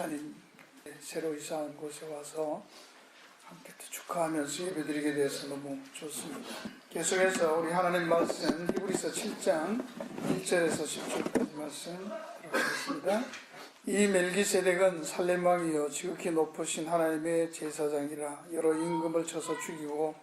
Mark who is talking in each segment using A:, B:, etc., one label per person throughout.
A: 하나님 새로 이사한 곳에 와서 함께 축하하면서 예배드리게 돼서 너무 좋습니다. 계속해서 우리 하나님 말씀 히브리서 7장 1절에서 10절까지 말씀 들어보겠습니다. 이 멜기세덱은 살렘 왕이요 지극히 높으신 하나님의 제사장이라. 여러 임금을 쳐서 죽이고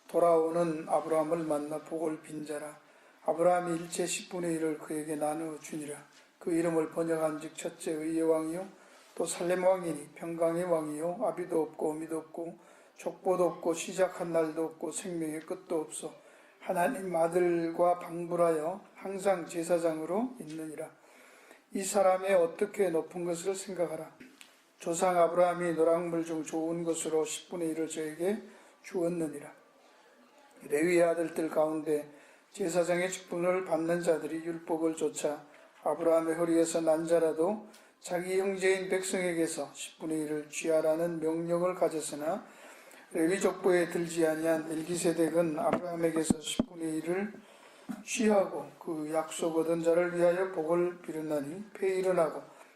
A: 돌아오는 아브라함을 만나 복을 빈 자라. 아브라함이 일체 10분의 1을 그에게 나누어 주니라. 그 이름을 번역한즉 첫째 의의 왕이요 또 살렘 왕이니 평강의 왕이요 아비도 없고 어미도 없고 족보도 없고 시작한 날도 없고 생명의 끝도 없어 하나님 아들과 방불하여 항상 제사장으로 있느니라. 이 사람의 어떻게 높은 것을 생각하라. 조상 아브라함이 노랑물 중 좋은 것으로 10분의 1을 저에게 주었느니라. 레위의 아들들 가운데 제사장의 직분을 받는 자들이 율법을 좇아 아브라함의 허리에서 난 자라도 자기 형제인 백성에게서 10분의 1을 취하라는 명령을 가졌으나 레위 족보에 들지 아니한 멜기세덱은 아브라함에게서 10분의 1을 취하고 그 약속 얻은 자를 위하여 복을 비르나니 폐일은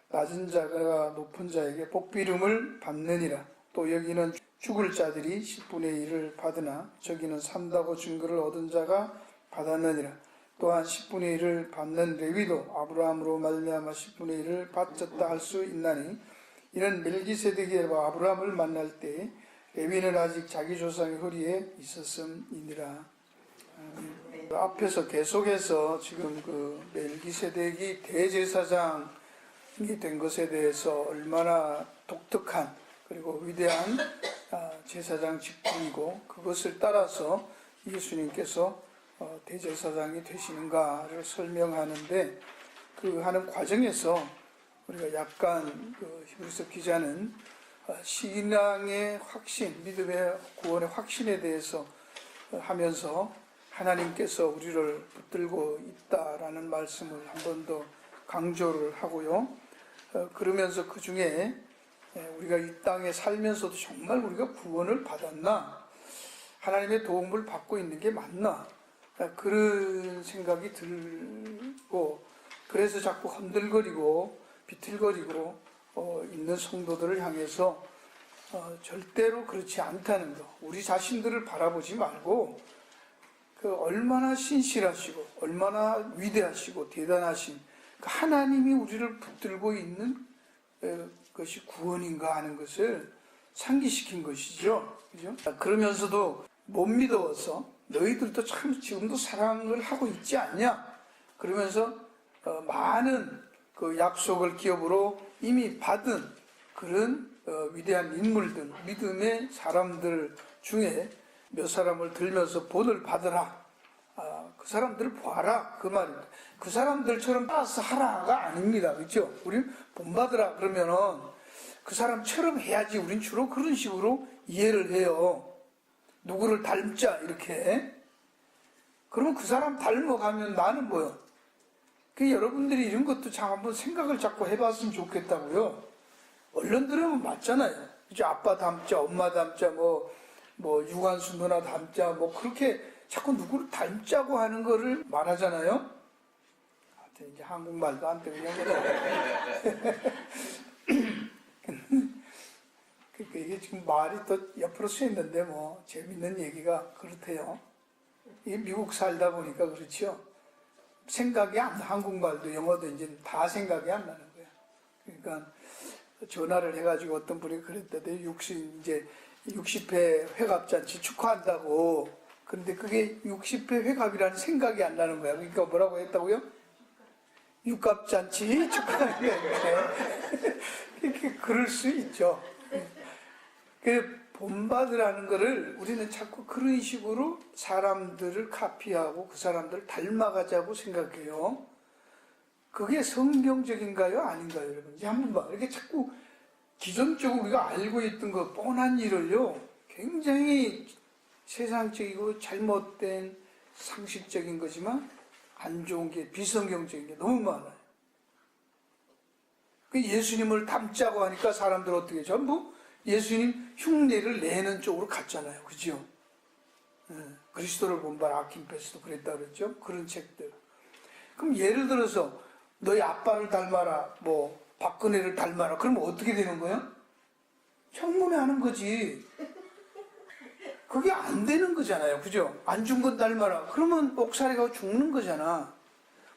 A: 낮은 자가 높은 자에게 복비름을 받느니라. 또 여기는 죽을 자들이 10분의 1을 받으나 저기는 산다고 증거를 얻은 자가 받았느니라. 또한 10분의 1을 받는 레위도 아브라함으로 말미암아 10분의 1을 바쳤다 할 수 있나니 이는 멜기세덱이 아브라함을 만날 때 레위는 아직 자기 조상의 허리에 있었음이니라. 앞에서 계속해서 지금 그 멜기세덱이 대제사장이 된 것에 대해서 얼마나 독특한 그리고 위대한 제사장 직분이고 그것을 따라서 예수님께서 대제사장이 되시는가를 설명하는데 그 하는 과정에서 우리가 약간 그 히브리서 기자는 신앙의 확신, 믿음의 구원의 확신에 대해서 하면서 하나님께서 우리를 붙들고 있다라는 말씀을 한 번 더 강조를 하고요. 그러면서 그 중에 우리가 이 땅에 살면서도 정말 우리가 구원을 받았나? 하나님의 도움을 받고 있는 게 맞나? 그런 생각이 들고 그래서 자꾸 흔들거리고 비틀거리고 있는 성도들을 향해서 절대로 그렇지 않다는 거. 우리 자신들을 바라보지 말고 그 얼마나 신실하시고 얼마나 위대하시고 대단하신 그 하나님이 우리를 붙들고 있는 것이 구원인가 하는 것을 상기시킨 것이죠. 그죠? 그러면서도 못 믿어서 너희들도 참 지금도 사랑을 하고 있지 않냐? 그러면서 많은 그 약속을 기업으로 이미 받은 그런 위대한 인물들, 믿음의 사람들 중에 몇 사람을 들면서 본을 받으라. 그 사람들을 보아라. 그 말입니다. 그 사람들처럼 따라서 하라가 아닙니다. 그렇죠? 우린 본받으라 그러면은 그 사람처럼 해야지. 우린 주로 그런 식으로 이해를 해요. 누구를 닮자 이렇게. 그러면 그 사람 닮아가면 나는 뭐요? 그 여러분들이 이런 것도 참 한번 생각을 자꾸 해봤으면 좋겠다고요. 얼른 들으면 맞잖아요. 그죠? 아빠 닮자, 엄마 닮자, 뭐 유관순 누나 닮자, 뭐 그렇게 자꾸 누구를 닮자고 하는 거를 말하잖아요. 하여튼 이제 한국말도 안 되고 그러니까 이게 지금 말이 또 옆으로 쓰였는데 뭐 재밌는 얘기가 그렇대요. 이게 미국 살다 보니까 그렇죠. 생각이 안 나. 한국말도 영어도 이제 다 생각이 안 나는 거예요. 그러니까 전화를 해가지고 어떤 분이 그랬다대. 60회 회갑잔치 축하한다고. 그런데 그게 60회 회갑이라는 생각이 안 나는 거야. 그러니까 뭐라고 했다고요? 육갑잔치 축하하는데. 이렇게 그럴 수 있죠. 그 본받으라는 거를 우리는 자꾸 그런 식으로 사람들을 카피하고 그 사람들을 닮아가자고 생각해요. 그게 성경적인가요? 아닌가요? 여러분? 이제 한번 봐. 이렇게 자꾸 기존적으로 우리가 알고 있던 거 뻔한 일을요, 굉장히 세상적이고 잘못된 상식적인 거지만 안 좋은 게 비성경적인 게 너무 많아요. 그 예수님을 닮자고 하니까 사람들 어떻게 전부 예수님 흉내를 내는 쪽으로 갔잖아요. 그죠? 그리스도를 본받아 아킨페스도 그랬다 그랬죠? 그런 책들. 그럼 예를 들어서 너희 아빠를 닮아라. 뭐 박근혜를 닮아라. 그러면 어떻게 되는 거야? 형문에 하는 거지. 그게 안 되는 거잖아요. 그죠? 안중근 닮아라. 그러면 옥살이 가고 죽는 거잖아.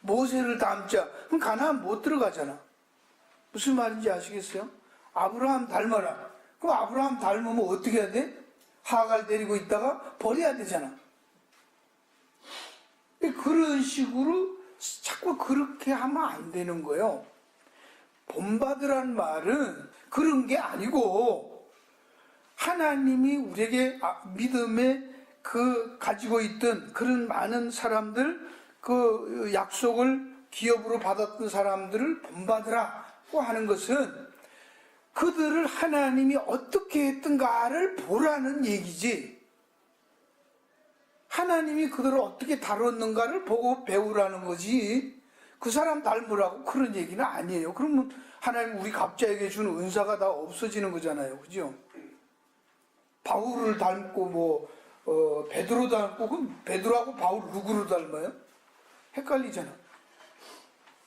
A: 모세를 닮자. 그럼 가나안 못 들어가잖아. 무슨 말인지 아시겠어요? 아브라함 닮아라. 그럼 아브라함 닮으면 어떻게 해야 돼? 하갈 데리고 있다가 버려야 되잖아. 그런 식으로 자꾸 그렇게 하면 안 되는 거예요. 본받으란 말은 그런 게 아니고 하나님이 우리에게 믿음에 가지고 있던 그런 많은 사람들, 그 약속을 기업으로 받았던 사람들을 본받으라고 하는 것은 그들을 하나님이 어떻게 했던가를 보라는 얘기지, 하나님이 그들을 어떻게 다뤘는가를 보고 배우라는 거지, 그 사람 닮으라고 그런 얘기는 아니에요. 그러면 하나님 우리 각자에게 주는 은사가 다 없어지는 거잖아요. 그죠? 바울을 닮고 베드로 닮고, 그럼 베드로하고 바울 누구를 닮아요? 헷갈리잖아.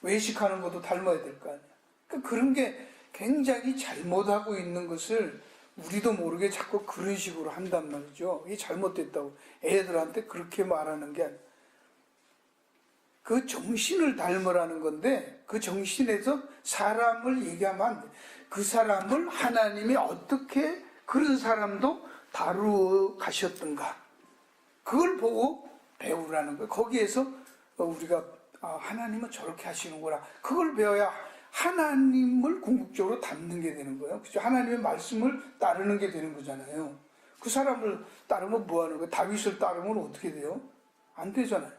A: 외식하는 것도 닮아야 될 거 아니야. 그러니까 그런 게 굉장히 잘못하고 있는 것을 우리도 모르게 자꾸 그런 식으로 한단 말이죠. 이게 잘못됐다고 애들한테 그렇게 말하는 게 아니야. 그 정신을 닮으라는 건데, 그 정신에서 사람을 얘기하면 안 돼. 그 사람을 하나님이 어떻게 그런 사람도 다루어 가셨던가, 그걸 보고 배우라는 거예요. 거기에서 우리가 하나님은 저렇게 하시는구나, 그걸 배워야 하나님을 궁극적으로 닮는 게 되는 거예요. 그죠? 하나님의 말씀을 따르는 게 되는 거잖아요. 그 사람을 따르면 뭐 하는 거예요? 다윗을 따르면 어떻게 돼요? 안 되잖아요.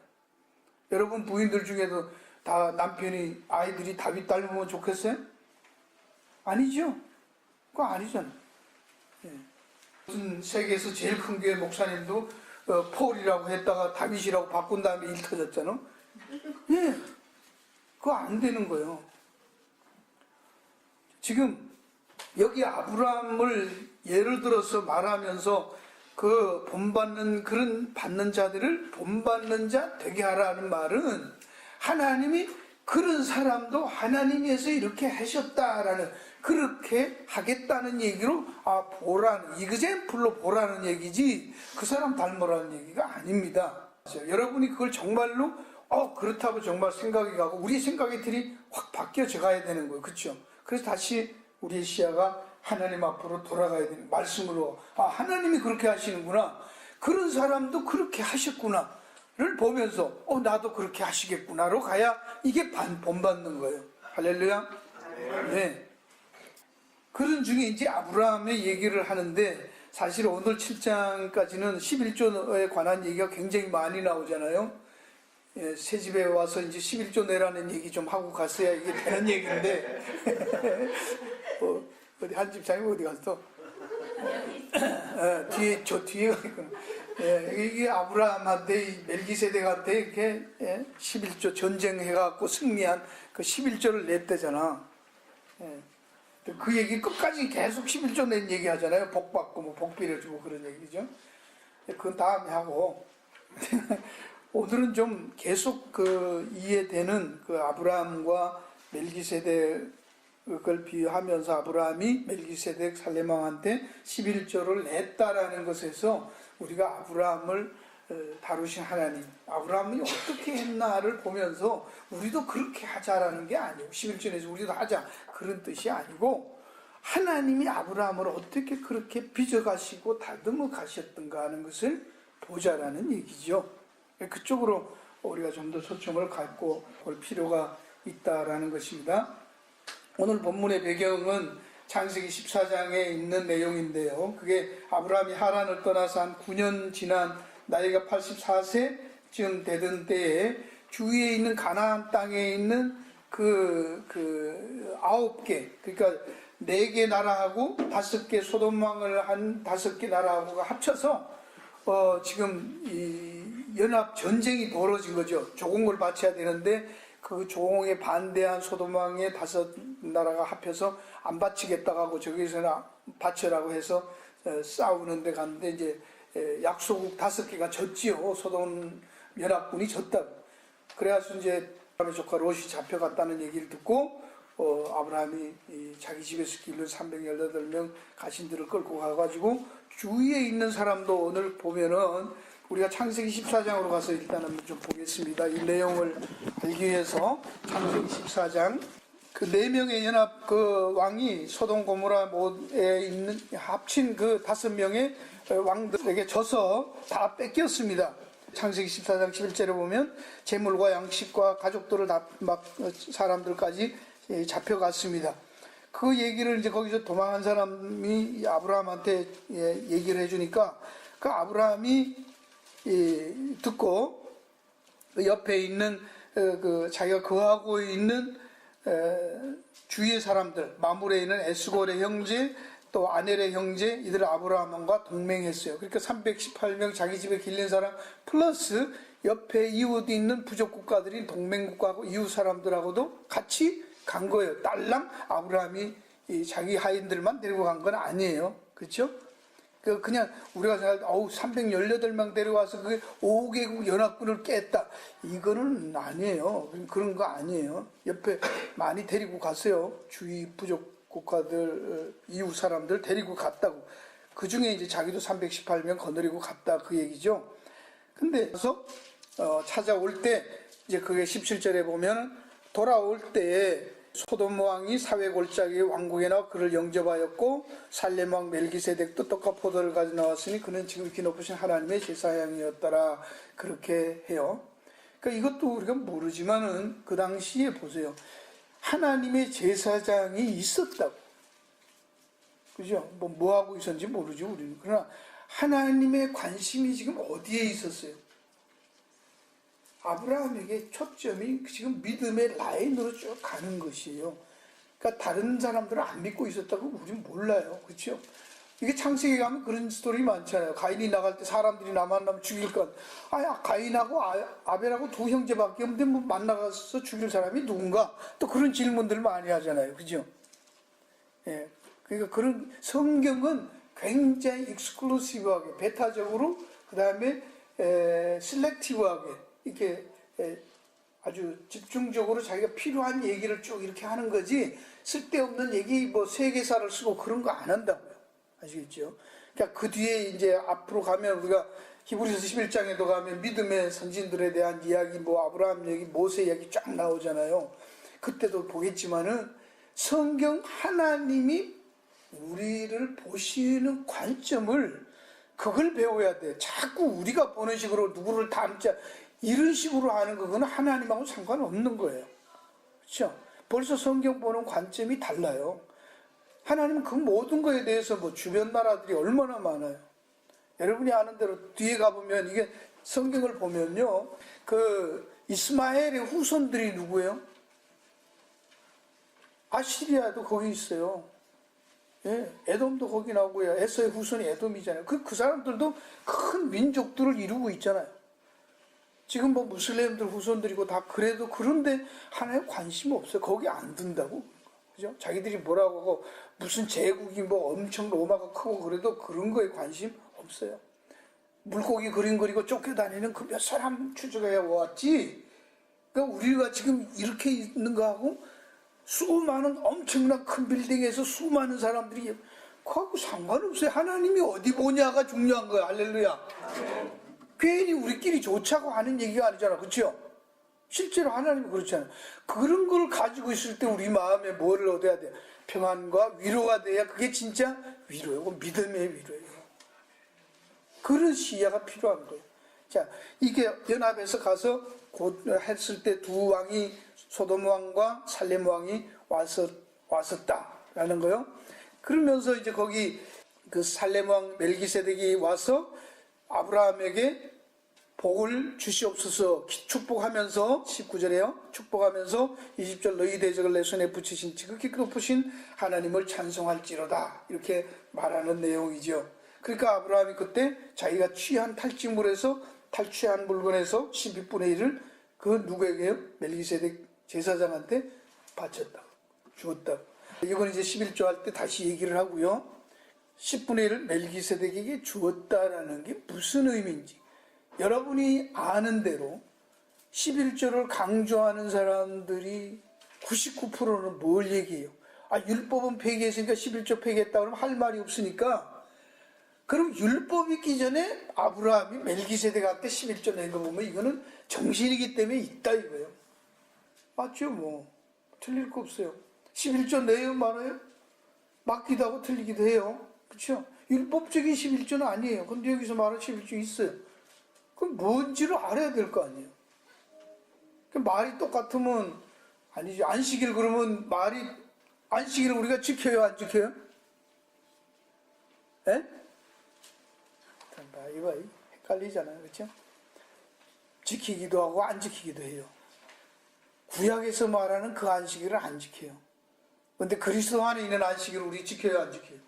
A: 여러분 부인들 중에도 다 남편이, 아이들이 다윗 닮으면 좋겠어요? 아니죠? 그거 아니잖아요. 예. 무슨 세계에서 제일 큰 교회 목사님도 폴이라고 했다가 다윗이라고 바꾼 다음에 일 터졌잖아. 예, 그거 안 되는 거예요. 지금 여기 아브라함을 예를 들어서 말하면서 그 본받는, 그런 받는 자들을 본받는 자 되게 하라는 말은 하나님이 그런 사람도 하나님께서 이렇게 하셨다라는, 그렇게 하겠다는 얘기로 보라는, 이그젠플로 보라는 얘기지 그 사람 닮으라는 얘기가 아닙니다. 여러분이 그걸 정말로 그렇다고 정말 생각이 가고 우리 생각의 틀이 확 바뀌어져 가야 되는 거예요. 그렇죠? 그래서 다시 우리의 시야가 하나님 앞으로 돌아가야 되는, 말씀으로 하나님이 그렇게 하시는구나, 그런 사람도 그렇게 하셨구나를 보면서 나도 그렇게 하시겠구나로 가야 이게 본받는 거예요. 할렐루야. 네. 그런 중에 이제 아브라함의 얘기를 하는데, 사실 오늘 7장까지는 11조에 관한 얘기가 굉장히 많이 나오잖아요. 예, 새 집에 와서 이제 11조 내라는 얘기 좀 하고 갔어야 이게 되는 얘기인데 어디 한 집사님 어디 갔어? 뒤에, 저 뒤에가 있구나. 예, 이게 아브라함한테, 멜기세덱한테 이렇게 11조 전쟁해갖고 승리한 그 11조를 냈대잖아. 예. 그 얘기 끝까지 계속 11조 낸 얘기 하잖아요. 복 받고 복 빌어주고 그런 얘기죠. 그건 다음에 하고 오늘은 좀 계속 이해되는 아브라함과 멜기세덱을 비유하면서 아브라함이 멜기세덱 살레망한테 11조를 냈다라는 것에서 우리가 아브라함을 다루신 하나님, 아브라함이 어떻게 했나를 보면서 우리도 그렇게 하자라는 게 아니고, 11절에서 우리도 하자 그런 뜻이 아니고, 하나님이 아브라함을 어떻게 그렇게 빚어가시고 다듬어 가셨던가 하는 것을 보자라는 얘기죠. 그쪽으로 우리가 좀 더 초점을 갖고 볼 필요가 있다라는 것입니다. 오늘 본문의 배경은 창세기 14장에 있는 내용인데요. 그게 아브라함이 하란을 떠나서 한 9년 지난 나이가 84세쯤 되던 때에 주위에 있는 가나안 땅에 있는 그 9개, 그러니까 4개 나라하고 5개 소돔 왕을 한 5개 나라하고가 합쳐서 지금 이 연합 전쟁이 벌어진 거죠. 조공을 바쳐야 되는데 그 조공에 반대한 소돔 왕의 5나라가 합해서 안 바치겠다고 하고 저기서는 바쳐라고 해서 싸우는데 갔는데 이제 약소국 5개가 졌지요. 소돔 연합군이 졌다고. 그래가지고 이제 아브라함의 조카 롯이 잡혀갔다는 얘기를 듣고 아브라함이 자기 집에서 기른 318명 가신들을 끌고 가가지고 주위에 있는 사람도 오늘 보면은 우리가 창세기 14장으로 가서 일단은 좀 보겠습니다. 이 내용을 알기 위해서 창세기 14장 그 4명의 연합 그 왕이 소돔 고모라에 있는 합친 그 5명의 왕들에게 져서 다 뺏겼습니다. 창세기 14장 11절에 보면 재물과 양식과 가족들을 다 막 사람들까지 잡혀갔습니다. 그 얘기를 이제 거기서 도망한 사람이 아브라함한테 얘기를 해주니까 그 아브라함이 듣고 그 옆에 있는 그 자기가 거하고 있는 주위의 사람들, 마물에 있는 에스골의 형제, 또 아넬의 형제, 이들 아브라함과 동맹했어요. 그러니까 318명 자기 집에 길린 사람 플러스 옆에 이웃 있는 부족 국가들인 동맹 국가하고 이웃 사람들하고도 같이 간 거예요. 딸랑 아브라함이 자기 하인들만 데리고 간 건 아니에요. 그렇죠? 그냥 우리가 생각할 318명 데려와서 그 5개국 연합군을 깼다. 이거는 아니에요. 그런 거 아니에요. 옆에 많이 데리고 갔어요. 주위 부족 국가들, 이웃 사람들 데리고 갔다고. 그 중에 이제 자기도 318명 거느리고 갔다 그 얘기죠. 근데 그래서 찾아올 때 이제 그게 17절에 보면 돌아올 때에 소돔 왕이 사회 골짜기 왕궁에 나와 그를 영접하였고 살렘 왕 멜기세덱도 떡과 포도를 가져 나왔으니 그는 지극히 높으신 하나님의 제사장이었더라. 그렇게 해요. 그러니까 이것도 우리가 모르지만은 그 당시에 보세요. 하나님의 제사장이 있었다고. 그죠? 뭐 하고 있었는지 모르죠, 우리는. 그러나 하나님의 관심이 지금 어디에 있었어요? 아브라함에게 초점이 지금 믿음의 라인으로 쭉 가는 것이에요. 그러니까 다른 사람들은 안 믿고 있었다고 우리는 몰라요. 그렇죠? 이게 창세기 가면 그런 스토리 많잖아요. 가인이 나갈 때 사람들이 나 만나면 죽일 것. 가인하고 아벨하고 두 형제밖에 없는데 뭐 만나가서 죽일 사람이 누군가? 또 그런 질문들을 많이 하잖아요. 그죠? 예. 그러니까 그런 성경은 굉장히 익스클루시브하게, 배타적으로, 그 다음에 셀렉티브하게, 이렇게 아주 집중적으로 자기가 필요한 얘기를 쭉 이렇게 하는 거지, 쓸데없는 얘기, 뭐 세계사를 쓰고 그런 거 안 한다고요. 아시겠죠? 그러니까 그 뒤에 이제 앞으로 가면 우리가 히브리서 11장에도 가면 믿음의 선진들에 대한 이야기, 뭐 아브라함 얘기, 모세 이야기 쫙 나오잖아요. 그때도 보겠지만은 성경 하나님이 우리를 보시는 관점을 그걸 배워야 돼. 자꾸 우리가 보는 식으로 누구를 닮자 이런 식으로 하는 그거는 하나님하고 상관없는 거예요. 그렇죠? 벌써 성경 보는 관점이 달라요. 하나님은 그 모든 거에 대해서 뭐 주변 나라들이 얼마나 많아요. 여러분이 아는 대로 뒤에 가보면 이게 성경을 보면요. 그 이스마엘의 후손들이 누구예요? 아시리아도 거기 있어요. 예, 에돔도 거기 나오고요. 에서의 후손이 에돔이잖아요. 그 사람들도 큰 민족들을 이루고 있잖아요. 지금 뭐 무슬림들 후손들이고 다 그래도 그런데 하나님 관심 없어요. 거기 안 든다고. 그죠? 자기들이 뭐라고 하고 무슨 제국이 뭐 엄청 로마가 크고 그래도 그런 거에 관심 없어요. 물고기 그림 그리고 쫓겨다니는 그 몇 사람 추적해 왔지. 그러니까 우리가 지금 이렇게 있는 거하고 수많은 엄청난 큰 빌딩에서 수많은 사람들이 그하고 상관없어요. 하나님이 어디 보냐가 중요한 거야. 할렐루야. 괜히 우리끼리 좋자고 하는 얘기가 아니잖아. 그렇죠? 실제로 하나님은 그렇잖아요. 그런 걸 가지고 있을 때 우리 마음에 뭐를 얻어야 돼요? 평안과 위로가 돼야 그게 진짜 위로예요. 믿음의 위로예요. 그런 시야가 필요한 거예요. 자, 이게 연합에서 가서 곧 했을 때 두 왕이 소돔 왕과 살렘 왕이 왔었다라는 거요. 그러면서 이제 거기 그 살렘 왕 멜기세덱이 와서 아브라함에게 복을 주시옵소서 축복하면서 19절에요. 축복하면서 20절 너희 대적을 내 손에 붙이신 지극히 높으신 하나님을 찬송할지로다 이렇게 말하는 내용이죠. 그러니까 아브라함이 그때 자기가 취한 탈취물에서 탈취한 물건에서 12분의 1을 그 누구에게요? 멜기세덱 제사장한테 바쳤다. 주었다. 이건 이제 11조 할 때 다시 얘기를 하고요. 10분의 1을 멜기세덱에게 주었다라는 게 무슨 의미인지 여러분이 아는 대로 11조를 강조하는 사람들이 99%는 뭘 얘기해요? 율법은 폐기했으니까 11조 폐기했다 그러면 할 말이 없으니까, 그럼 율법 있기 전에 아브라함이 멜기세덱한테 11조 낸 거 보면 이거는 정신이기 때문에 있다 이거예요. 맞죠? 뭐 틀릴 거 없어요. 11조 내요 말아요? 맞기도 하고 틀리기도 해요. 그렇죠? 율법적인 11조는 아니에요. 근데 여기서 말하는 11조 있어요. 그럼 뭔지를 알아야 될 거 아니에요. 말이 똑같으면 아니죠. 안식일 그러면 안식일을 우리가 지켜요, 안 지켜요? 예? 이거 헷갈리잖아요. 그렇죠? 지키기도 하고 안 지키기도 해요. 구약에서 말하는 그 안식일을 안 지켜요. 근데 그리스도 안에 있는 안식일을 우리 지켜요, 안 지켜요?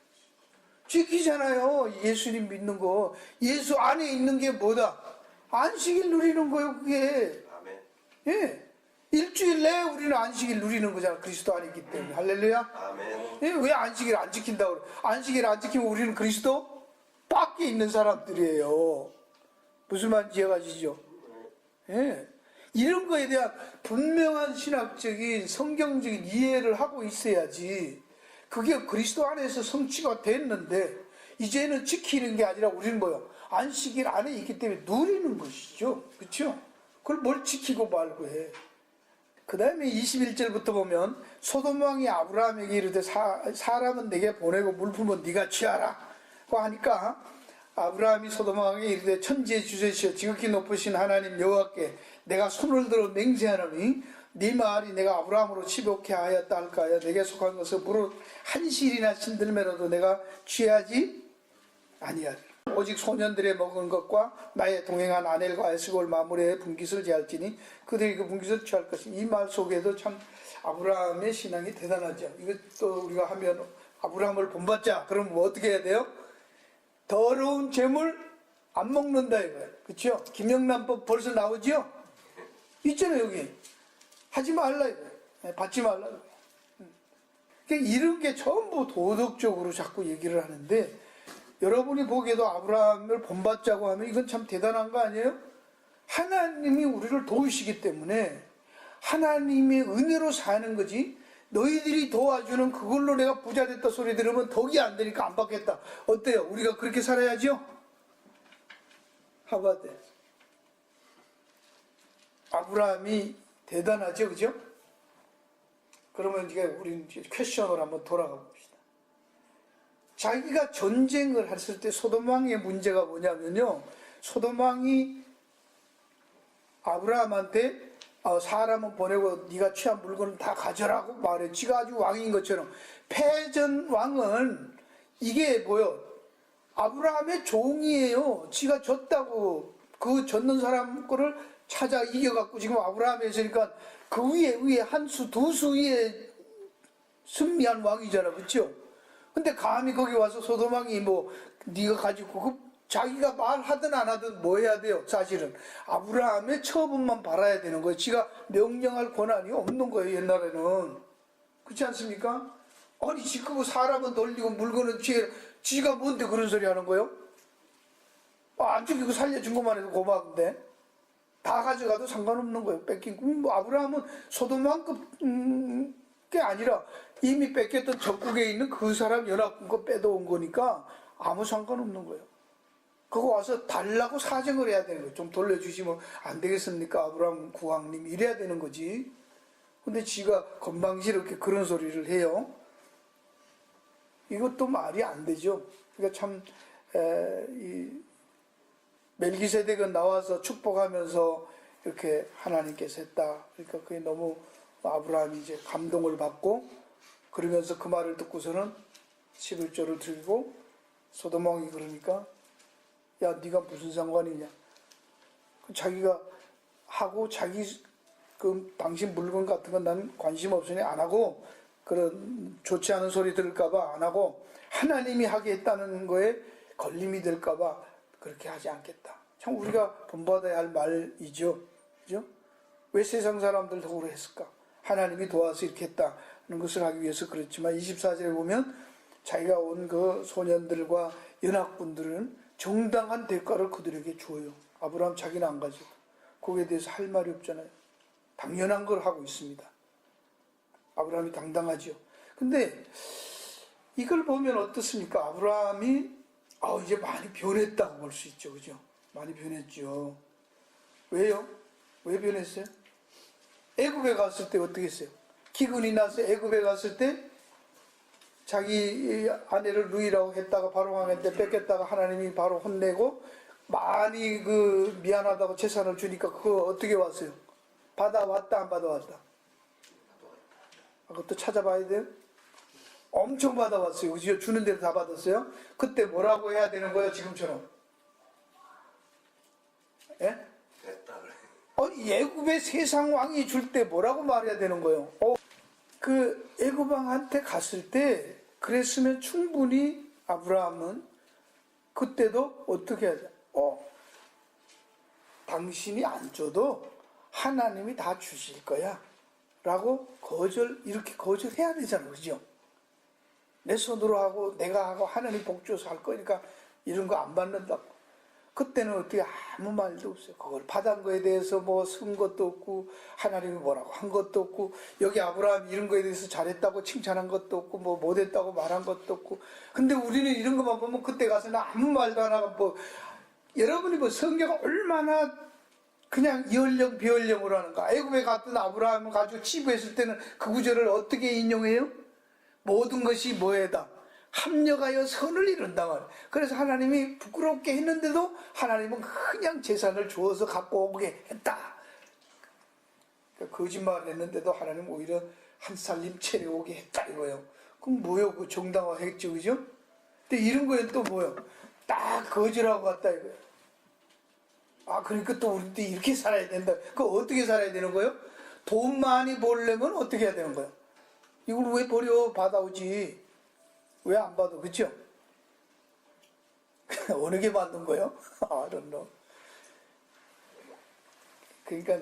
A: 지키잖아요. 예수님 믿는 거. 예수 안에 있는 게 뭐다? 안식일 누리는 거예요, 그게.
B: 아멘.
A: 예. 일주일 내에 우리는 안식일 누리는 거잖아. 그리스도 안에 있기 때문에. 할렐루야.
B: 아멘.
A: 예, 왜 안식일 안 지킨다고 그래? 안식일 안 지키면 우리는 그리스도 밖에 있는 사람들이에요. 무슨 말인지 이해가 가시죠? 예. 이런 거에 대한 분명한 신학적인 성경적인 이해를 하고 있어야지 그게 그리스도 안에서 성취가 됐는데 이제는 지키는 게 아니라 우리는 뭐요? 안식일 안에 있기 때문에 누리는 것이죠. 그렇죠? 그걸 뭘 지키고 말고 해. 그 다음에 21절부터 보면 소돔 왕이 아브라함에게 이르되 사람은 내게 보내고 물품은 네가 취하라 고 하니까 아브라함이 소돔 왕에게 이르되 천지의 주제시여 지극히 높으신 하나님 여호와께 내가 손을 들어 맹세하노니 네 말이 내가 아브라함으로 치복해 하였다 할까요? 내게 속한 것을 무릇 한 실이나 신들매라도 내가 취하지 아니하리라. 오직 소년들의 먹은 것과 나의 동행한 아넬과 에스골 마무리에 분깃을 제할지니 그들이 그 분깃을 취할 것이. 이 말 속에도 참 아브라함의 신앙이 대단하죠. 이것도 우리가 하면 아브라함을 본받자 그러면 뭐 어떻게 해야 돼요? 더러운 재물 안 먹는다 이거예요. 그렇죠? 김영란법 벌써 나오죠? 있잖아요 여기. 하지 말라 이거예요. 받지 말라 이거예요. 그러니까 이런 게 전부 도덕적으로 자꾸 얘기를 하는데 여러분이 보기에도 아브라함을 본받자고 하면 이건 참 대단한 거 아니에요? 하나님이 우리를 도우시기 때문에 하나님의 은혜로 사는 거지 너희들이 도와주는 그걸로 내가 부자 됐다 소리 들으면 덕이 안 되니까 안 받겠다. 어때요? 우리가 그렇게 살아야죠? 하바데. 아브라함이 대단하죠, 그죠? 그러면 이제 우리는 퀘션으로 한번 돌아가 봅시다. 자기가 전쟁을 했을 때 소돔 왕의 문제가 뭐냐면요. 소돔 왕이 아브라함한테 사람은 보내고 네가 취한 물건은 다 가져라고 말해. 지가 아주 왕인 것처럼. 패전 왕은 이게 뭐요? 아브라함의 종이에요. 지가 졌다고 그 졌는 사람 거를 찾아 이겨갖고 지금 아브라함이 있으니까 그 위에 한 수, 두 수 위에 승리한 왕이잖아. 그렇죠? 근데 감히 거기 와서 소돔 왕이 뭐 네가 가지고 그 자기가 말하든 안 하든 뭐 해야 돼요? 사실은 아브라함의 처분만 바라야 되는 거예요. 지가 명령할 권한이 없는 거예요. 옛날에는. 그렇지 않습니까? 아니 지금 사람은 돌리고 물건은 취해. 지가 뭔데 그런 소리 하는 거예요? 안 죽이고 살려준 것만 해도 고마운데 다 가져가도 상관없는 거예요. 뺏긴 뭐 아브라함은 소돔 왕급 게 아니라 이미 뺏겼던 적국에 있는 그 사람 연합군거 빼도온 거니까 아무 상관없는 거예요. 그거 와서 달라고 사정을 해야 되는 거예요. 좀 돌려주시면 안 되겠습니까? 아브라함 국왕님 이래야 되는 거지. 근데 지가 건방지럽게 그런 소리를 해요. 이것도 말이 안 되죠. 그러니까 참 이 멜기세덱은 나와서 축복하면서 이렇게 하나님께서 했다. 그러니까 그게 너무 아브라함이 이제 감동을 받고 그러면서 그 말을 듣고서는 11조를 드리고 소돔 왕이 그러니까 야 네가 무슨 상관이냐. 자기가 하고 자기 그 당신 물건 같은 건 난 관심 없으니 안 하고 그런 좋지 않은 소리 들을까봐 안 하고 하나님이 하게 했다는 거에 걸림이 될까봐 그렇게 하지 않겠다. 참 우리가 본받아야 할 말이죠. 그죠? 왜 세상 사람들 도구로 했을까? 하나님이 도와서 이렇게 했다는 것을 하기 위해서 그렇지만 24절에 보면 자기가 온 그 소년들과 연합군들은 정당한 대가를 그들에게 줘요. 아브라함 자기는 안 가지고. 거기에 대해서 할 말이 없잖아요. 당연한 걸 하고 있습니다. 아브라함이 당당하죠. 근데 이걸 보면 어떻습니까? 아브라함이 이제 많이 변했다고 볼 수 있죠. 그죠? 많이 변했죠. 왜요? 왜 변했어요? 애굽에 갔을 때 어떻게 했어요? 기근이 나서 애굽에 갔을 때 자기 아내를 누이라고 했다가 바로 왕한테 뺏겼다가 하나님이 바로 혼내고 많이 미안하다고 재산을 주니까 그거 어떻게 왔어요? 받아왔다 안 받아왔다? 그것도 찾아봐야 돼요. 엄청 받아왔어요. 그죠? 주는 대로 다 받았어요. 그때 뭐라고 해야 되는 거예요? 지금처럼? 예? 애굽의 세상 왕이 줄 때 뭐라고 말해야 되는 거예요? 애굽 왕한테 갔을 때 그랬으면 충분히 아브라함은 그때도 어떻게 해야 돼? 당신이 안 줘도 하나님이 다 주실 거야 라고 이렇게 거절해야 되잖아. 그죠? 내 손으로 하고 내가 하고 하나님 복 줘서 할 거니까 이런 거 안 받는다고. 그때는 어떻게 아무 말도 없어요. 그걸 받은 거에 대해서 뭐 쓴 것도 없고 하나님이 뭐라고 한 것도 없고 여기 아브라함 이런 거에 대해서 잘했다고 칭찬한 것도 없고 뭐 못했다고 말한 것도 없고. 근데 우리는 이런 것만 보면 그때 가서는 아무 말도 안 하고 여러분이 성경 얼마나 그냥 이언령 비언령으로 하는가. 애굽에 갔던 아브라함을 가지고 치부했을 때는 그 구절을 어떻게 인용해요? 모든 것이 뭐에다? 합력하여 선을 이룬다 말이에요. 그래서 하나님이 부끄럽게 했는데도 하나님은 그냥 재산을 주어서 갖고 오게 했다. 그러니까 거짓말을 했는데도 하나님 오히려 한 살림 차려오게 했다 이거예요. 그럼 뭐요? 그 정당화했죠, 그죠? 근데 이런 거엔 또 뭐요? 딱 거지라고 갔다 이거예요. 그러니까 또 우리도 이렇게 살아야 된다. 그 어떻게 살아야 되는 거예요? 돈 많이 벌려면 어떻게 해야 되는 거예요? 이걸 왜 버려? 받아오지. 왜 안 받아? 그죠? 어느 게 맞는 거예요? I don't know. 그러니까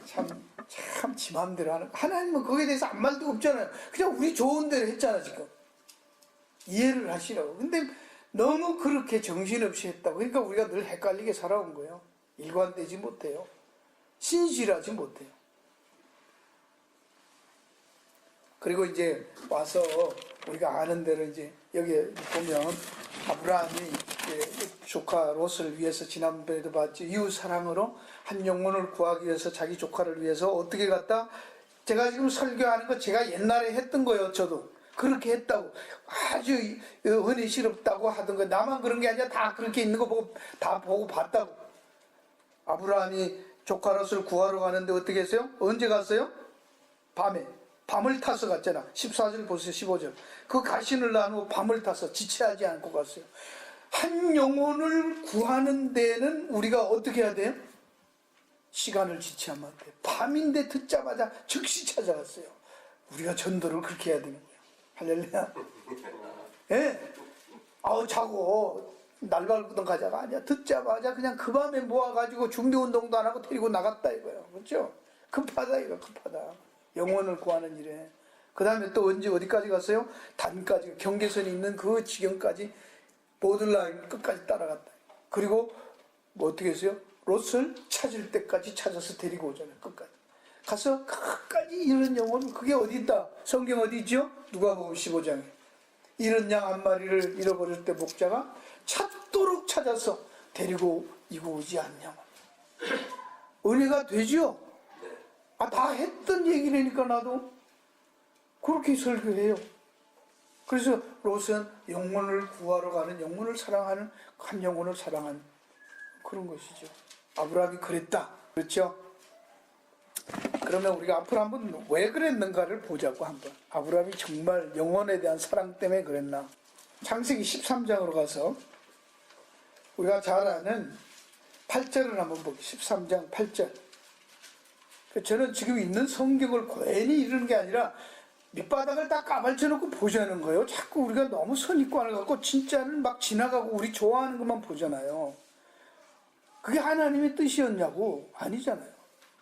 A: 참 지 맘대로 하는. 하나님은 거기에 대해서 아무 말도 없잖아요. 그냥 우리 좋은 대로 했잖아, 지금. 이해를 하시라고. 근데 너무 그렇게 정신없이 했다고. 그러니까 우리가 늘 헷갈리게 살아온 거예요. 일관되지 못해요. 신실하지 못해요. 그리고 이제 와서 우리가 아는 대로 이제 여기 보면 아브라함이 조카 롯을 위해서 지난번에도 봤죠. 이웃 사랑으로 한 영혼을 구하기 위해서 자기 조카를 위해서 어떻게 갔다? 제가 지금 설교하는 거 제가 옛날에 했던 거예요. 저도 그렇게 했다고 아주 은혜스럽다고 하던 거. 나만 그런 게 아니라 다 그렇게 있는 거 보고 다 보고 봤다고. 아브라함이 조카 롯을 구하러 가는데 어떻게 했어요? 언제 갔어요? 밤을 타서 갔잖아. 14절 보세요. 15절. 그 가신을 나누고 밤을 타서 지체하지 않고 갔어요. 한 영혼을 구하는 데는 우리가 어떻게 해야 돼요? 시간을 지체하면 안 돼요. 밤인데 듣자마자 즉시 찾아갔어요. 우리가 전도를 그렇게 해야 되는 거예요. 할렐루야. 예. 자고 날발구동 가자가 아니야. 듣자마자 그냥 그 밤에 모아가지고 준비운동도 안 하고 데리고 나갔다 이거예요. 그렇죠? 급하다 이거 급하다. 영혼을 구하는 일에. 그 다음에 또 어디까지 갔어요? 단까지, 경계선이 있는 그 지경까지 보들라인 끝까지 따라갔다. 그리고 뭐 어떻게 했어요? 롯을 찾을 때까지 찾아서 데리고 오잖아요. 끝까지. 가서 끝까지 잃은 영혼을, 그게 어디 있다? 성경 어디 있죠? 누가복음 15장에. 잃은 양 한 마리를 잃어버릴 때 목자가 찾도록 찾아서 데리고 이고 오지 않냐. 은혜가 되죠? 다 했던 얘기라니까 나도 그렇게 설교해요. 그래서 롯은 영혼을 구하러 가는, 영혼을 사랑하는, 한 영혼을 사랑하는 그런 것이죠. 아브라함이 그랬다. 그렇죠? 그러면 우리가 앞으로 한번 왜 그랬는가를 보자고 한번. 아브라함이 정말 영혼에 대한 사랑 때문에 그랬나. 창세기 13장으로 가서 우리가 잘 아는 8절을 한번 볼게요. 13장 8절. 저는 지금 있는 성경을 괜히 이러는 게 아니라 밑바닥을 딱 까발쳐놓고 보자는 거예요. 자꾸 우리가 너무 선입관을 갖고 진짜는 막 지나가고 우리 좋아하는 것만 보잖아요. 그게 하나님의 뜻이었냐고? 아니잖아요.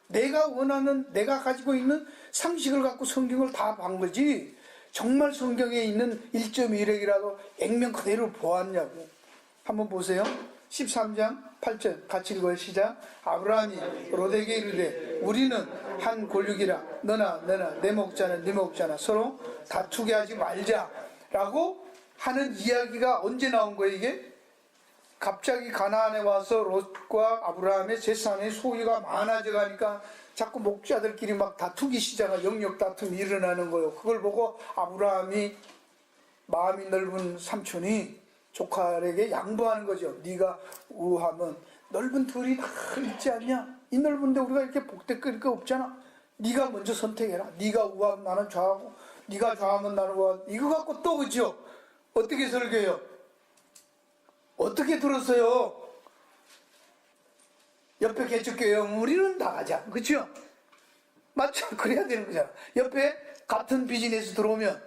A: 내가 원하는, 내가 가지고 있는 상식을 갖고 성경을 다 본 거지 정말 성경에 있는 1.1핵이라도 액면 그대로 보았냐고. 한번 보세요. 13장 8절 같이 읽어요. 시작. 아브라함이 롯에게 이르되 우리는 한 골육이라 너나 내 목자는 네 목자나 서로 다투게 하지 말자라고 하는 이야기가 언제 나온 거예요 이게? 갑자기 가나안에 와서 롯과 아브라함의 재산의 소유가 많아져 가니까 자꾸 목자들끼리 막 다투기 시작하고 영역 다툼이 일어나는 거예요. 그걸 보고 아브라함이 마음이 넓은 삼촌이 조카에게 양보하는 거죠. 네가 우하면 넓은 들이 다 있지 않냐? 이 넓은데 우리가 이렇게 복대거릴 거 없잖아. 네가 먼저 선택해라. 네가 우하면 나는 좌하고 네가 좌하면 나는 우하고 이거 갖고 또 그죠? 어떻게 설교해요? 어떻게 들었어요? 옆에 개척교회 우리는 나가자. 그렇죠? 맞죠? 그래야 되는 거잖아. 옆에 같은 비즈니스 들어오면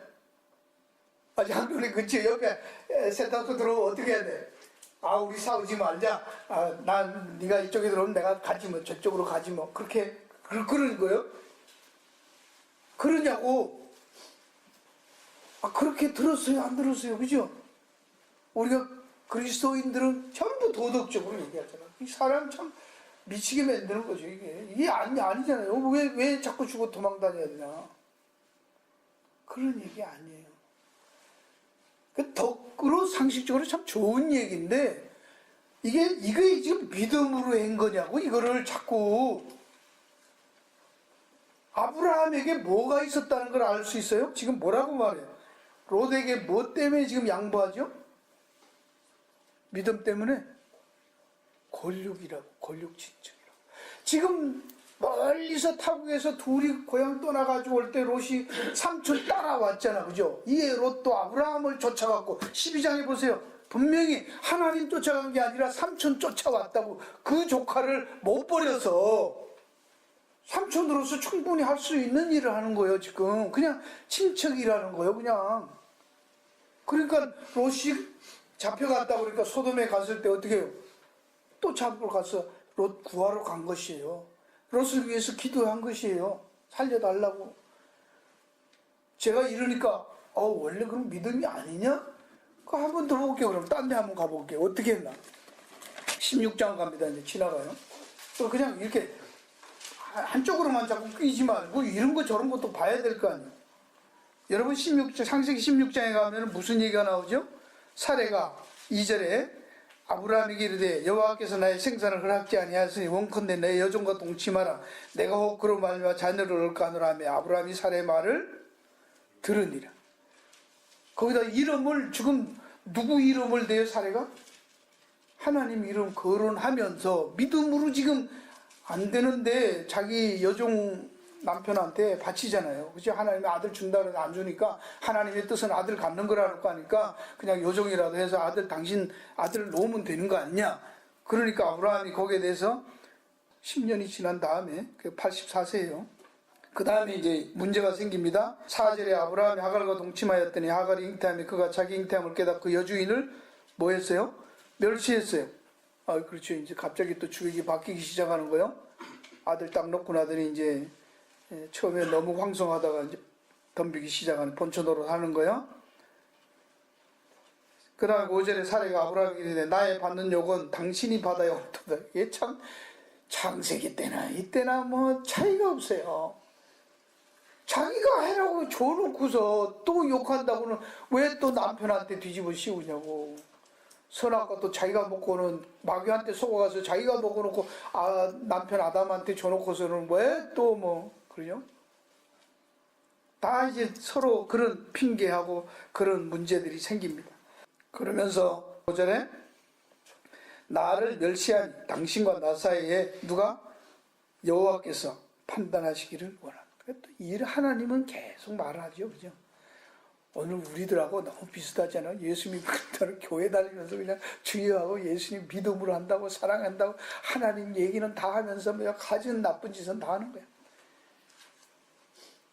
A: 아직 한편에 그치? 옆에 세탁소 들어오면 어떻게 해야 돼? 아 우리 싸우지 말자. 아, 난 네가 이쪽에 들어오면 내가 가지 뭐 저쪽으로 가지 뭐 그렇게 그러는 거예요? 그러냐고. 아 그렇게 들었어요? 안 들었어요? 그죠? 우리가 그리스도인들은 전부 도덕적으로 얘기하잖아. 이 사람 참 미치게 만드는 거죠, 이게 아니잖아요. 왜 자꾸 죽어 도망 다녀야 되나? 그런 얘기 아니에요. 그 덕으로 상식적으로 참 좋은 얘기인데, 이게 지금 믿음으로 한 거냐고, 이거를 자꾸. 아브라함에게 뭐가 있었다는 걸 알 수 있어요? 지금 뭐라고 말해요? 롯에게 뭐 때문에 지금 양보하죠? 믿음 때문에? 권력 친척이라고. 지금 멀리서 타국에서 둘이 고향 떠나가지고 올 때 롯이 삼촌 따라왔잖아. 그죠? 이에 롯도 아브라함을 쫓아갔고 12장에 보세요. 분명히 하나님 쫓아간 게 아니라 삼촌 쫓아왔다고. 그 조카를 못 버려서 삼촌으로서 충분히 할 수 있는 일을 하는 거예요. 지금 그냥 친척이라는 거예요. 그냥. 그러니까 롯이 잡혀갔다 그러니까 소돔에 갔을 때 어떻게 해요? 또 잡으러 가서 롯 구하러 간 것이에요. 롯을 위해서 기도한 것이에요. 살려달라고. 제가 이러니까 원래 그럼 믿음이 아니냐? 그거 한번 들어볼게요. 그럼 딴 데 한번 가볼게요. 어떻게 했나? 16장 갑니다. 이제 지나가요. 그냥 이렇게 한쪽으로만 자꾸 끼지 말고 이런 거 저런 것도 봐야 될 거 아니에요. 여러분 창세기 16장에 가면 무슨 얘기가 나오죠? 사례가 2절에 아브라함에게 이르되 여호와께서 나의 생산을 허락지 아니하였으니 원컨대 내 여종과 동침하라. 내가 혹 그로 말미암아 자녀를 얻을까 하노라 하며 아브라함이 사례의 말을 들으니라. 거기다 이름을 지금 누구 이름을 대요? 사례가? 하나님 이름 거론하면서 믿음으로 지금 안 되는데 자기 여종 남편한테 바치잖아요. 그치? 하나님이 아들 준다 그래서 안 주니까 하나님의 뜻은 아들 갖는 거라고 하니까 그냥 여종이라도 해서 당신 아들 놓으면 되는 거 아니냐? 그러니까 아브라함이 거기에 대해서 10년이 지난 다음에 84세예요. 그 다음에 이제 문제가 생깁니다. 4절에 아브라함이 하갈과 동침하였더니 하갈이 잉태하며 그가 자기 잉태함을 깨닫고 그 여주인을 뭐 했어요? 멸시했어요. 그렇죠. 이제 갑자기 또 주객이 바뀌기 시작하는 거예요. 아들 딱 놓고 나더니 이제 처음에 너무 황송하다가 이제 덤비기 시작하는 본초 노릇 하는 거예요. 그 다음에 5절에 사례가 아브라함에게 이르되 나의 받는 욕은 당신이 받아야 옳도다. 이게 참 창세기 때나 이때나 뭐 차이가 없어요. 자기가 해라고 줘놓고서 또 욕한다고는 왜 또 남편한테 뒤집어 씌우냐고. 선악과 또 자기가 먹고는 마귀한테 속아가서 자기가 먹어놓고 남편 아담한테 줘놓고서는 왜 또 뭐 그러죠? 다 이제 서로 그런 핑계하고 그런 문제들이 생깁니다. 그러면서 5절에 나를 멸시한 당신과 나 사이에 누가? 여호와께서 판단하시기를 원한다. 또 하나님은 계속 말하죠. 그죠? 오늘 우리들하고 너무 비슷하잖아요. 예수님 그때는 교회 다니면서 그냥 주여하고 예수님 믿음으로 한다고 사랑한다고 하나님 얘기는 다 하면서 뭐 가진 나쁜 짓은 다 하는 거야.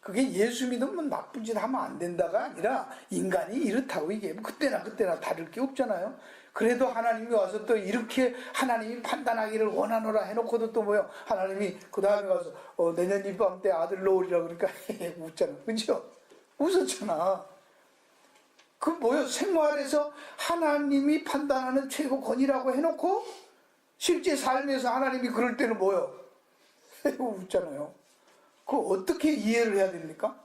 A: 그게 예수 믿으면 나쁜 짓 하면 안 된다가 아니라 인간이 이렇다고 이게 뭐 그때나 다를 게 없잖아요. 그래도 하나님이 와서 또 이렇게 하나님이 판단하기를 원하노라 해놓고도 또 뭐요? 하나님이 그 다음에 가서 내년 입방 때 아들 놓으리라 그러니까 웃잖아. 그죠? 웃었잖아. 그 뭐요? 생활에서 하나님이 판단하는 최고 권위라고 해놓고 실제 삶에서 하나님이 그럴 때는 뭐요? 이거 웃잖아요. 그거 어떻게 이해를 해야 됩니까?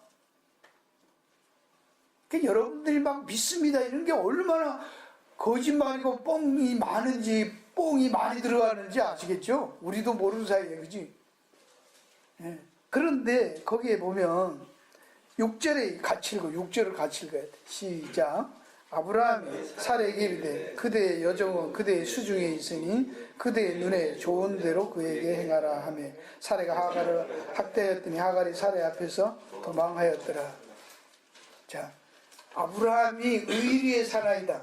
A: 그러니까 여러분들이 막 믿습니다 이런 게 얼마나 거짓말이고 뻥이 많은지, 뻥이 많이 들어가는지 아시겠죠? 우리도 모르는 사이에, 그지? 예. 그런데 거기에 보면 6절에 같이 읽어, 6절을 같이 읽어야 돼. 시작. 아브라함이 사라에게 이르되 그대의 여정은 그대의 수중에 있으니 그대의 눈에 좋은 대로 그에게 행하라 하며 사라가 하갈을 학대하였더니 하갈이 사라 앞에서 도망하였더라. 자, 아브라함이 의리의 사나이다.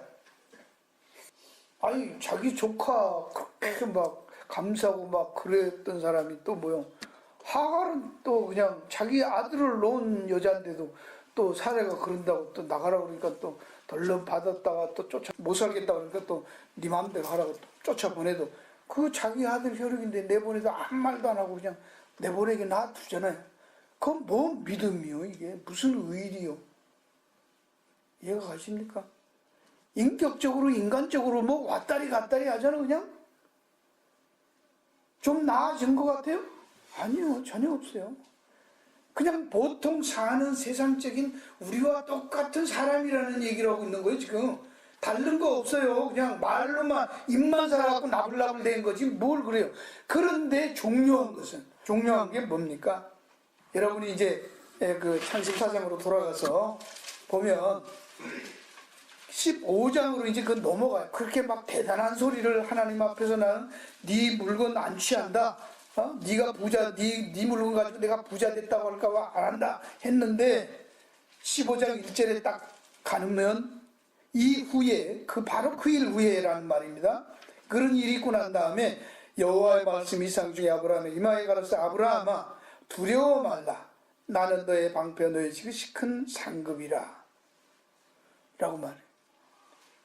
A: 아니 자기 조카 그렇게 막 감싸고 막 그랬던 사람이 또 뭐요? 하갈은 또 그냥 자기 아들을 놓은 여자인데도 또 사례가 그런다고 또 나가라고 그러니까 또 덜렁 받았다가 또 못 살겠다고 그러니까 또 네 마음대로 하라고 또 쫓아보내도 그 자기 아들 혈육인데 내보내도 아무 말도 안 하고 그냥 내보내게 놔두잖아요. 그건 뭐 믿음이요 이게 무슨 의리요? 이해가 가십니까? 인격적으로 인간적으로 뭐 왔다리 갔다리 하잖아 그냥? 좀 나아진 것 같아요? 아니요 전혀 없어요. 그냥 보통 사는 세상적인 우리와 똑같은 사람이라는 얘기를 하고 있는 거예요 지금. 다른 거 없어요. 그냥 말로만 입만 살아갖고 나불나불 된 거지 뭘 그래요. 그런데 중요한 게 뭡니까? 여러분이 이제 그 창세기 4장으로 돌아가서 보면 15장으로 이제 그 넘어가요. 그렇게 막 대단한 소리를 하나님 앞에서 나는 네 물건 안 취한다. 네가 부자, 네 물건 가지고 내가 부자 됐다고 할까 봐 안 한다 했는데 15장 1절에 딱 가면 이후에 바로 그 일 후에라는 말입니다. 그런 일이 있고 난 다음에 여호와의 말씀이 이상 중에 아브라함의 이마에 가로되 아브라함아 두려워 말라 나는 너의 방패 너의 지극히 큰 상급이라 라고 말해요.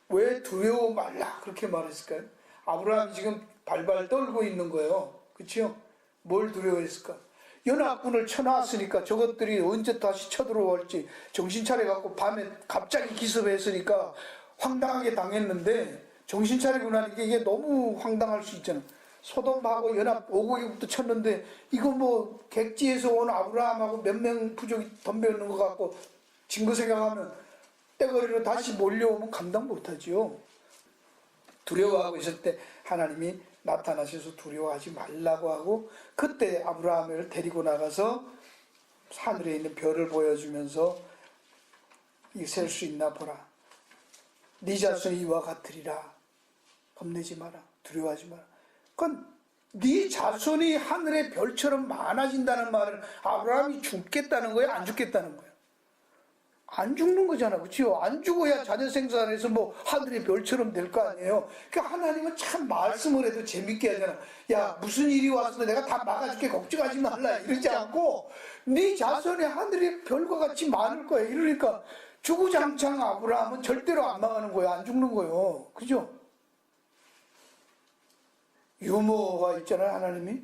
A: 왜 두려워 말라 그렇게 말했을까요? 아브라함이 지금 발발 떨고 있는 거예요. 그렇죠? 뭘 두려워했을까? 연합군을 쳐놨으니까 저것들이 언제 다시 쳐들어올지 정신 차려갖고 밤에 갑자기 기습했으니까 황당하게 당했는데 정신 차리고 나니까 이게 너무 황당할 수 있잖아. 소돔하고 연합 5국부터 쳤는데 이거 뭐 객지에서 온 아브라함하고 몇 명 부족이 덤벼있는 것 같고 진 거 생각하면 떼거리로 다시 몰려오면 감당 못하지요. 두려워하고 있을 때 하나님이 나타나셔서 두려워하지 말라고 하고 그때 아브라함을 데리고 나가서 하늘에 있는 별을 보여주면서 이 셀 수 있나 보라. 네 자손이 이와 같으리라. 겁내지 마라. 두려워하지 마라. 그건 네 자손이 하늘의 별처럼 많아진다는 말은 아브라함이 죽겠다는 거예요? 안 죽겠다는 거예요? 안 죽는 거잖아. 그치요? 안 죽어야 자녀 생산해서 뭐 하늘의 별처럼 될 거 아니에요. 그러니까 하나님은 참 말씀을 해도 재밌게 하잖아. 야, 무슨 일이 왔어도 내가 다 막아줄게. 걱정하지 말라. 이러지 않고 네 자손이 하늘의 별과 같이 많을 거야. 이러니까 주구장창 아브라함은 절대로 안 망하는 거예요. 안 죽는 거예요. 그죠? 유머가 있잖아요. 하나님이.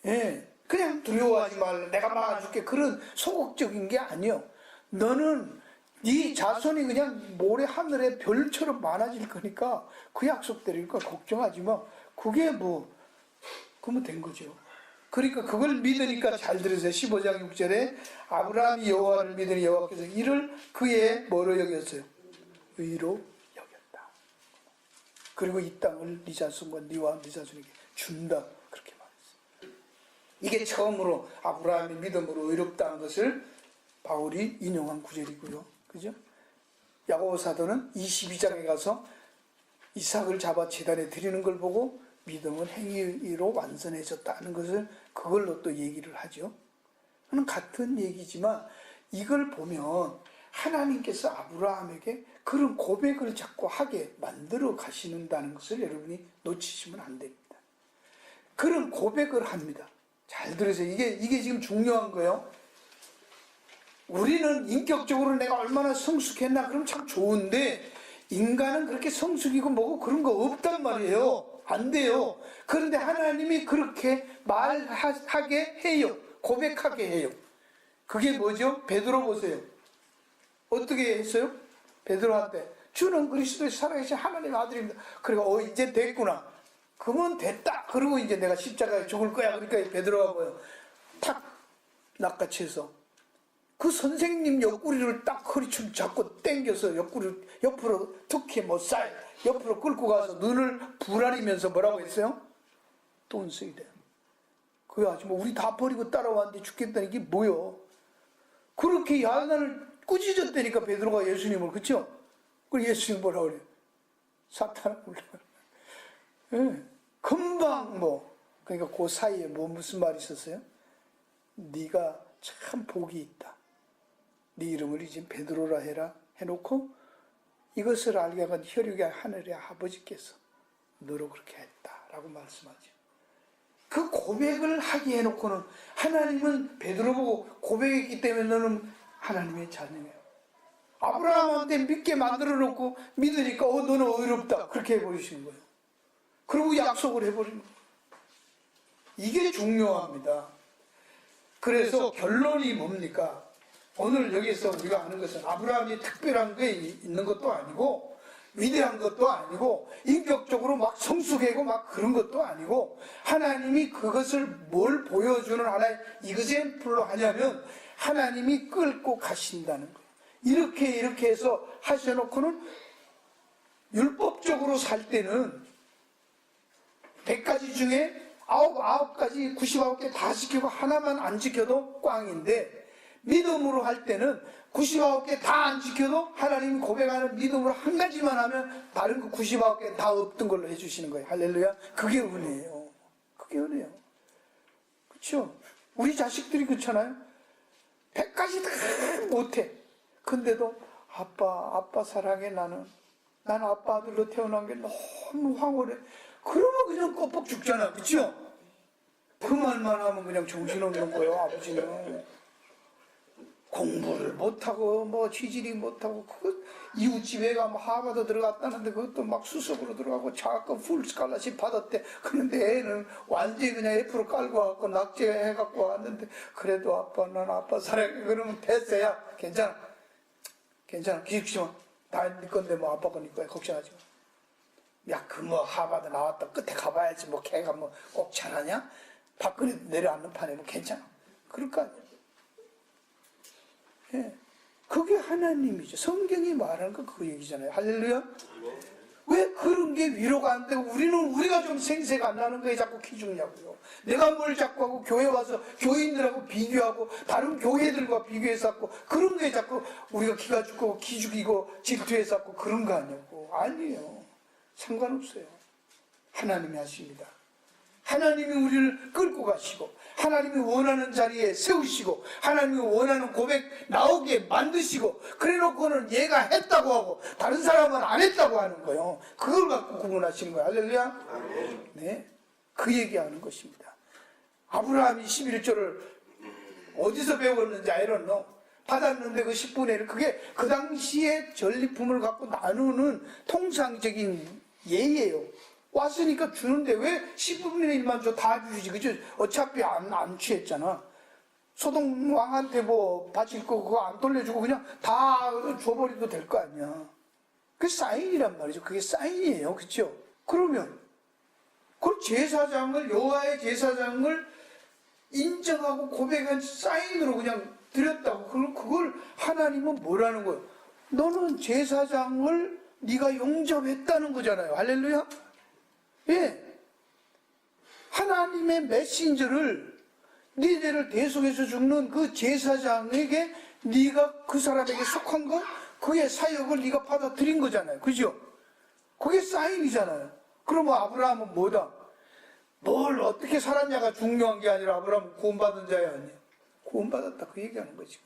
A: 예. 그냥 두려워하지 말라. 내가 막아줄게. 그런 소극적인 게 아니에요. 너는 네 자손이 그냥 모래 하늘의 별처럼 많아질 거니까 그 약속대로니까 걱정하지 마. 그게 뭐 그러면 된 거죠. 그러니까 그걸 믿으니까 잘 들으세요. 15장 6절에 아브라함이 여호와를 믿으니 여호와께서 이를 그의 뭐로 여겼어요? 의로 여겼다. 그리고 이 땅을 네 자손과 네와 네 자손에게 준다. 그렇게 말했어요. 이게 처음으로 아브라함이 믿음으로 의롭다는 것을 바울이 인용한 구절이고요. 그죠? 야고보 사도는 22장에 가서 이삭을 잡아 제단에 드리는 걸 보고 믿음은 행위로 완전해졌다는 것을 그걸로 또 얘기를 하죠. 그는 같은 얘기지만 이걸 보면 하나님께서 아브라함에게 그런 고백을 자꾸 하게 만들어 가시는다는 것을 여러분이 놓치시면 안 됩니다. 그런 고백을 합니다. 잘 들으세요. 이게 지금 중요한 거예요. 우리는 인격적으로 내가 얼마나 성숙했나 그럼 참 좋은데 인간은 그렇게 성숙이고 뭐고 그런 거 없단 말이에요. 안 돼요. 그런데 하나님이 그렇게 말하게 해요. 고백하게 해요. 그게 뭐죠? 베드로 보세요. 어떻게 했어요? 베드로한테 주는 그리스도의 살아계신 하나님의 아들입니다. 그리고 이제 됐구나. 그러면 됐다. 그리고 이제 내가 십자가에 죽을 거야. 그러니까 베드로가 뭐요? 탁 낚아채서 그 선생님 옆구리를 딱 허리춤 잡고 당겨서 옆으로 특히 뭐 쌀 옆으로 끌고 가서 눈을 부라리면서 뭐라고 했어요? Don't say that. 그게 아주 뭐 우리 다 버리고 따라왔는데 죽겠다는 게 뭐요? 그렇게 야단을 꾸짖었다니까 베드로가 예수님을. 그쵸? 그리고 예수님 뭐라고 그래요? 사탄아 물러가라. 예. 금방 그러니까 그 사이에 무슨 말이 있었어요? 네가 참 복이 있다. 네 이름을 이제 베드로라 해라 해놓고 이것을 알게 한 혈육의 하늘의 아버지께서 너로 그렇게 했다라고 말씀하죠. 그 고백을 하게 해놓고는 하나님은 베드로 보고 고백했기 때문에 너는 하나님의 자녀예요. 아브라함한테 믿게 만들어 놓고 믿으니까 너는 의롭다 그렇게 해버리시는 거예요. 그리고 약속을 해버리는 거예요. 이게 중요합니다. 그래서 결론이 뭡니까? 오늘 여기서 우리가 아는 것은 아브라함이 특별한 게 있는 것도 아니고 위대한 것도 아니고 인격적으로 막 성숙하고 막 그런 것도 아니고 하나님이 그것을 뭘 보여주는 하나의 이그젬플로 하냐면 하나님이 끌고 가신다는 거예요. 이렇게 해서 하셔놓고는 율법적으로 살 때는 100가지 중에 99가지 99개 다 지키고 하나만 안 지켜도 꽝인데 믿음으로 할 때는 99개 다 안 지켜도 하나님이 고백하는 믿음으로 한 가지만 하면 다른 그 99개 다 없던 걸로 해주시는 거예요. 할렐루야. 그게 은혜예요. 그게 은혜예요. 그렇죠? 우리 자식들이 그렇잖아요. 100가지 다 못해. 근데도 아빠 사랑해. 나는 아빠 아들로 태어난 게 너무 황홀해. 그러면 그냥 껍벅 죽잖아. 그렇죠? 그 말만 하면 그냥 정신없는 거예요. 아버지는 공부를 못하고 취질이 못하고 이웃집에 가면 하버드 들어갔다는데 그것도 막 수석으로 들어가고 장학금 풀 스칼라십 받았대. 그런데 애는 완전히 그냥 F로 깔고 왔고 낙제해갖고 왔는데 그래도 아빠 난 아빠 사랑해. 그러면 됐어야 괜찮아 기죽지 마. 다 네 건데 아빠 거니까 걱정하지 마. 야, 하버드 나왔다 끝에 가봐야지 걔가 꼭 잘하냐? 박근혜 내려앉는 판에 괜찮아. 그럴 거 아니야. 예. 그게 하나님이죠. 성경이 말하는 거 그 얘기잖아요. 할렐루야. 왜 그런 게 위로가 안 되고 우리가 좀 생새가 안 나는 거에 자꾸 기죽냐고요. 내가 뭘 자꾸 하고 교회 와서 교인들하고 비교하고 다른 교회들과 비교해서 하고 그런 거에 자꾸 우리가 기가 죽고 기죽이고 질투해서 하고 그런 거 아니냐고. 아니에요. 상관없어요. 하나님이 하십니다. 하나님이 우리를 끌고 가시고 하나님이 원하는 자리에 세우시고 하나님이 원하는 고백 나오게 만드시고 그래놓고는 얘가 했다고 하고 다른 사람은 안 했다고 하는 거예요. 그걸 갖고 구분하시는 거예요. 할렐루야. 네, 그 얘기하는 것입니다. 아브라함이 11조를 어디서 배웠는지 I don't know. 받았는데 그 10분의 1 그게 그 당시에 전리품을 갖고 나누는 통상적인 예예요. 왔으니까 주는데 왜 10분의 1만 줘? 다 주지. 그죠? 어차피 안 취했잖아. 소동 왕한테 바칠 거 그거 안 돌려주고 그냥 다 줘버려도 될 거 아니야. 그게 사인이란 말이죠. 그게 사인이에요. 그죠? 그러면 그 제사장을 여호와의 제사장을 인정하고 고백한 사인으로 그냥 드렸다고. 그걸 하나님은 뭐라는 거예요? 너는 제사장을 네가 용접했다는 거잖아요. 할렐루야. 예, 하나님의 메신저를 니네를 대속해서 죽는 그 제사장에게 네가 그 사람에게 속한 거 그의 사역을 네가 받아들인 거잖아요. 그죠? 그게 사인이잖아요. 그러면 아브라함은 뭐다? 뭘 어떻게 살았냐가 중요한 게 아니라 아브라함은 구원받은 자야 아니에요. 구원받았다 그 얘기하는 거지.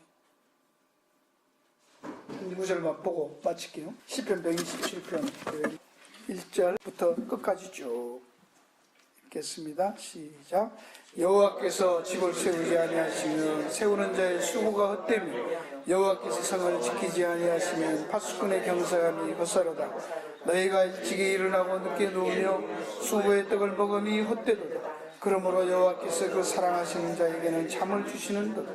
A: 이 구절만 보고 마칠게요. 시편 127편 1절부터 끝까지 쭉 읽겠습니다. 시작. 여호와께서 집을 세우지 아니하시면 세우는 자의 수고가 헛되며 여호와께서 성을 지키지 아니하시면 파수꾼의 경사함이 헛사로다. 너희가 일찍이 일어나고 늦게 누우며 수고의 떡을 먹음이 헛되도다. 그러므로 여호와께서 그 사랑하시는 자에게는 잠을 주시는도다.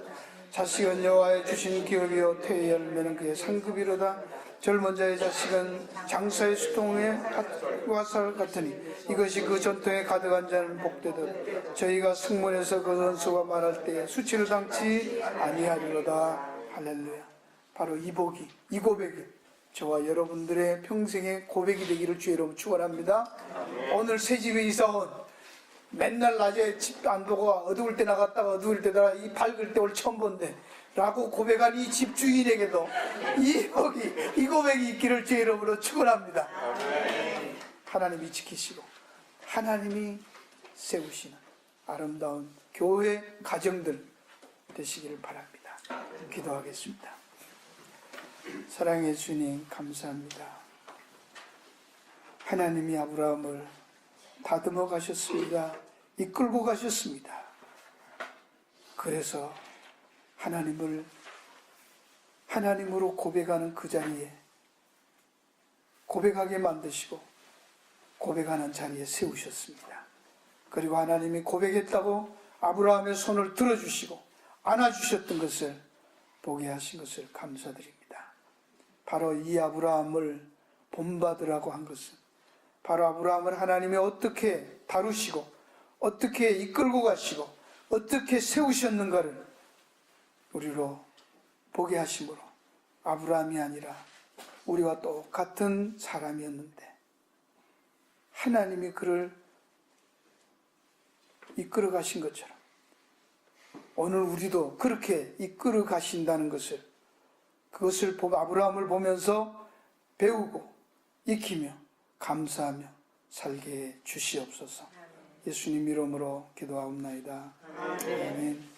A: 자식은 여호와의 주신 기업이요 태의 열매는 그의 상급이로다. 젊은 자의 자식은 장사의 수동에 와살 같으니 이것이 그 전통에 가득한 자는 복되듯 저희가 승문에서 그 선수가 말할 때에 수치를 당치 아니하리로다. 할렐루야. 바로 이 복이, 이 고백이 저와 여러분들의 평생의 고백이 되기를 주의 이름으로 축원합니다. 오늘 새 집에 이사 온, 맨날 낮에 집 안 보고 어두울 때 나갔다가 어두울 때다가 이 밝을 때 오늘 처음 본데 라고 고백한 이 집주인에게도 이 복이, 이 고백이 있기를 주의 이름으로 축원합니다. 하나님이 지키시고 하나님이 세우시는 아름다운 교회 가정들 되시기를 바랍니다. 기도하겠습니다. 사랑의 주님, 감사합니다. 하나님이 아브라함을 다듬어 가셨습니다. 이끌고 가셨습니다. 그래서 하나님을 하나님으로 고백하는 그 자리에 고백하게 만드시고 고백하는 자리에 세우셨습니다. 그리고 하나님이 고백했다고 아브라함의 손을 들어주시고 안아주셨던 것을 보게 하신 것을 감사드립니다. 바로 이 아브라함을 본받으라고 한 것은 바로 아브라함을 하나님이 어떻게 다루시고 어떻게 이끌고 가시고 어떻게 세우셨는가를 우리로 보게 하심으로 아브라함이 아니라 우리와 똑같은 사람이었는데 하나님이 그를 이끌어 가신 것처럼 오늘 우리도 그렇게 이끌어 가신다는 것을 그것을 보고 아브라함을 보면서 배우고 익히며 감사하며 살게 해 주시옵소서. 예수님 이름으로 기도하옵나이다. 아멘.